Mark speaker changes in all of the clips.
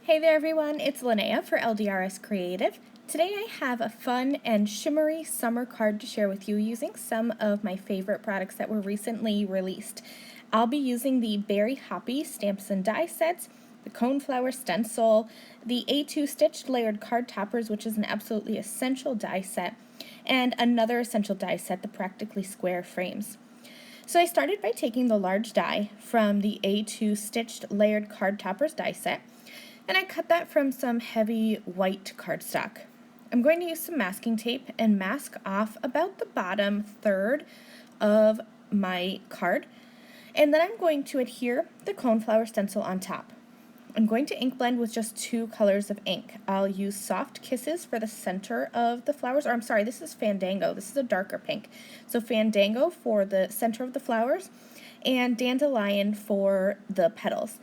Speaker 1: Hey there everyone, it's Lynnea for LDRS Creative. Today I have a fun and shimmery summer card to share with you using some of my favorite products that were recently released. I'll be using the Berry Hoppy Stamps and Die Sets, the Coneflower Stencil, the A2 Stitched Layered Card Toppers, which is an absolutely essential die set, and another essential die set, the Practically Square frames. So I started by taking the large die from the A2 Stitched Layered Card Toppers die set, and I cut that from some heavy white cardstock. I'm going to use some masking tape and mask off about the bottom third of my card, and then I'm going to adhere the Coneflower Stencil on top. I'm going to ink blend with just two colors of ink. I'll use Soft Kisses for the center of the flowers, or I'm sorry, this is Fandango. This is a darker pink. So Fandango for the center of the flowers, and Dandelion for the petals.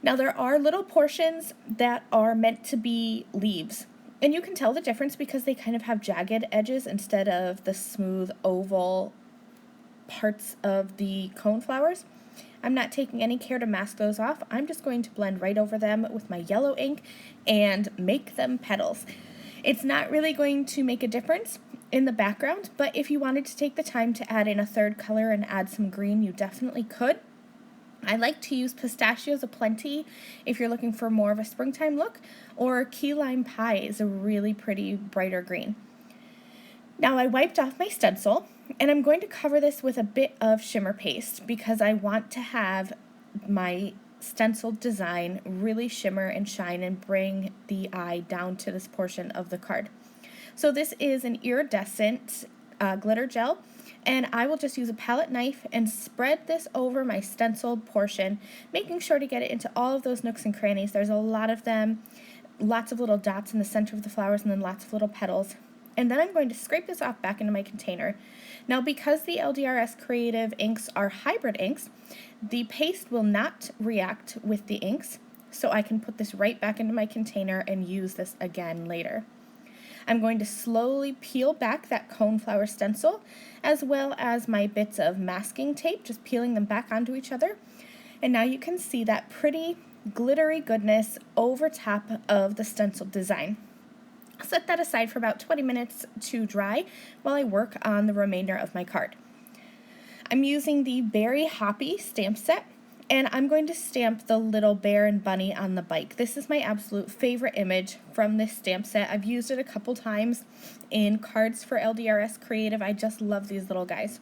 Speaker 1: Now there are little portions that are meant to be leaves, and you can tell the difference because they kind of have jagged edges instead of the smooth oval parts of the cone flowers. I'm not taking any care to mask those off. I'm just going to blend right over them with my yellow ink and make them petals. It's not really going to make a difference in the background, but if you wanted to take the time to add in a third color and add some green, you definitely could. I like to use Pistachios Aplenty if you're looking for more of a springtime look, or Key Lime Pie is a really pretty brighter green. Now I wiped off my stencil, and I'm going to cover this with a bit of shimmer paste because I want to have my stenciled design really shimmer and shine and bring the eye down to this portion of the card. So this is an iridescent glitter gel, and I will just use a palette knife and spread this over my stenciled portion, making sure to get it into all of those nooks and crannies. There's a lot of them, lots of little dots in the center of the flowers, and then lots of little petals. And then I'm going to scrape this off back into my container. Now because the LDRS Creative inks are hybrid inks, the paste will not react with the inks, so I can put this right back into my container and use this again later. I'm going to slowly peel back that Coneflower stencil, as well as my bits of masking tape, just peeling them back onto each other. And now you can see that pretty glittery goodness over top of the stencil design. I'll set that aside for about 20 minutes to dry while I work on the remainder of my card. I'm using the Berry Hoppy stamp set, and I'm going to stamp the little bear and bunny on the bike. This is my absolute favorite image from this stamp set. I've used it a couple times in cards for LDRS Creative. I just love these little guys.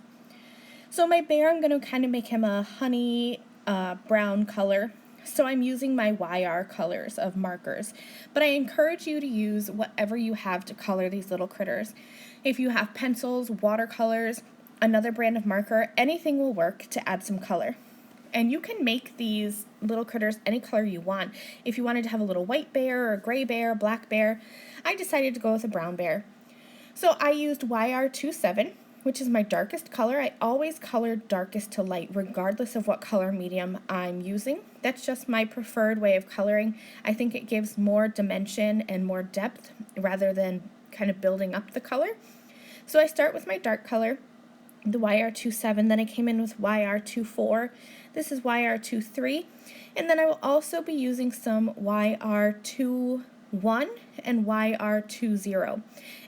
Speaker 1: So my bear, I'm going to kind of make him a honey brown color. So I'm using my YR colors of markers. But I encourage you to use whatever you have to color these little critters. If you have pencils, watercolors, another brand of marker, anything will work to add some color. And you can make these little critters any color you want. If you wanted to have a little white bear or a gray bear, black bear, I decided to go with a brown bear. So I used YR27, which is my darkest color. I always color darkest to light, regardless of what color medium I'm using. That's just my preferred way of coloring. I think it gives more dimension and more depth rather than kind of building up the color. So I start with my dark color, the YR27, then I came in with YR24, this is YR23, and then I will also be using some YR21 and YR20.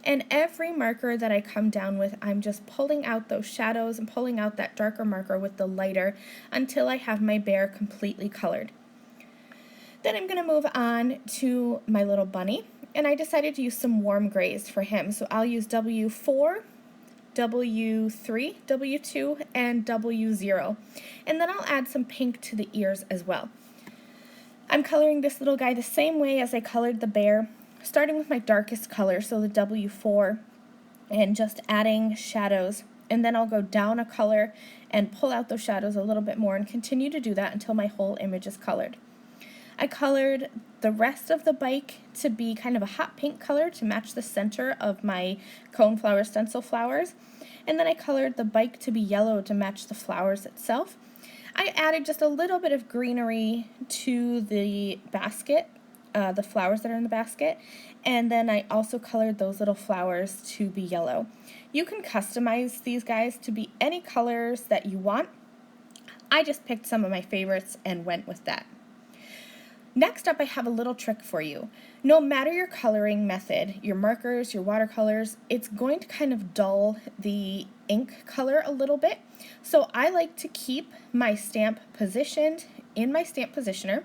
Speaker 1: And every marker that I come down with, I'm just pulling out those shadows and pulling out that darker marker with the lighter until I have my bear completely colored. Then I'm going to move on to my little bunny, and I decided to use some warm grays for him, so I'll use W4, W3, W2, and W0. And then I'll add some pink to the ears as well. I'm coloring this little guy the same way as I colored the bear, starting with my darkest color, so the W4, and just adding shadows. And then I'll go down a color and pull out those shadows a little bit more and continue to do that until my whole image is colored. I colored the rest of the bike to be kind of a hot pink color to match the center of my Coneflower stencil flowers, and then I colored the bike to be yellow to match the flowers itself. I added just a little bit of greenery to the basket, the flowers that are in the basket, and then I also colored those little flowers to be yellow. You can customize these guys to be any colors that you want. I just picked some of my favorites and went with that. Next up, I have a little trick for you. No matter your coloring method, your markers, your watercolors, it's going to kind of dull the ink color a little bit. So I like to keep my stamp positioned in my stamp positioner,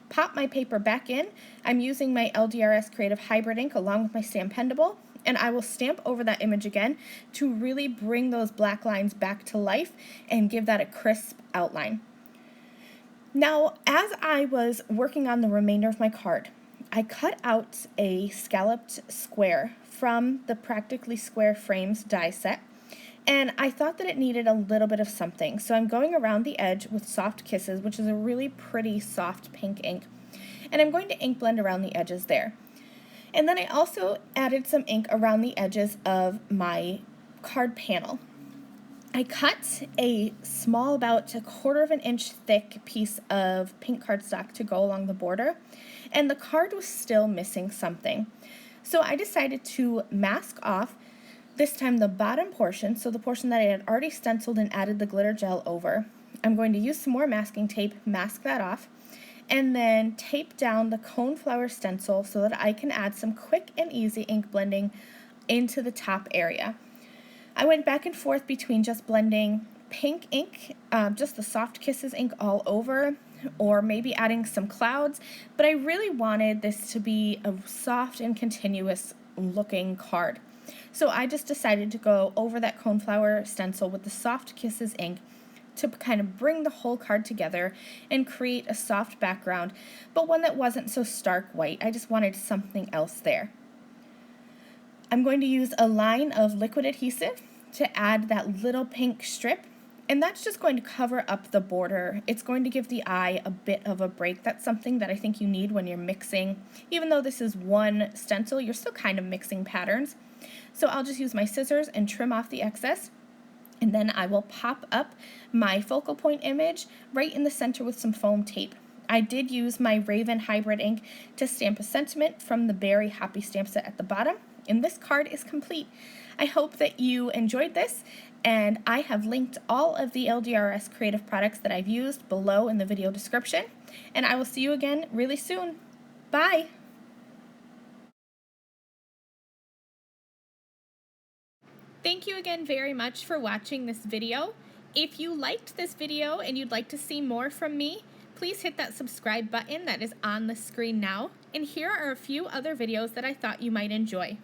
Speaker 1: pop my paper back in. I'm using my LDRS Creative Hybrid ink along with my Stampendable, and I will stamp over that image again to really bring those black lines back to life and give that a crisp outline. Now, as I was working on the remainder of my card, I cut out a scalloped square from the Practically Square Frames die set, and I thought that it needed a little bit of something. So I'm going around the edge with Soft Kisses, which is a really pretty soft pink ink, and I'm going to ink blend around the edges there. And then I also added some ink around the edges of my card panel. I cut a small, about 1/4 of an inch thick piece of pink cardstock to go along the border, and the card was still missing something. So I decided to mask off, this time the bottom portion, so the portion that I had already stenciled and added the glitter gel over. I'm going to use some more masking tape, mask that off, and then tape down the Coneflower Stencil so that I can add some quick and easy ink blending into the top area. I went back and forth between just blending pink ink, just the Soft Kisses ink all over, or maybe adding some clouds, but I really wanted this to be a soft and continuous looking card. So I just decided to go over that Coneflower Stencil with the Soft Kisses ink to kind of bring the whole card together and create a soft background, but one that wasn't so stark white. I just wanted something else there. I'm going to use a line of liquid adhesive to add that little pink strip, and that's just going to cover up the border. It's going to give the eye a bit of a break. That's something that I think you need when you're mixing. Even though this is one stencil, you're still kind of mixing patterns. So I'll just use my scissors and trim off the excess, and then I will pop up my focal point image right in the center with some foam tape. I did use my Raven Hybrid ink to stamp a sentiment from the Berry Happy stamp set at the bottom, and this card is complete. I hope that you enjoyed this, and I have linked all of the LDRS Creative products that I've used below in the video description, and I will see you again really soon. Bye! Thank you again very much for watching this video. If you liked this video and you'd like to see more from me, please hit that subscribe button that is on the screen now. And here are a few other videos that I thought you might enjoy.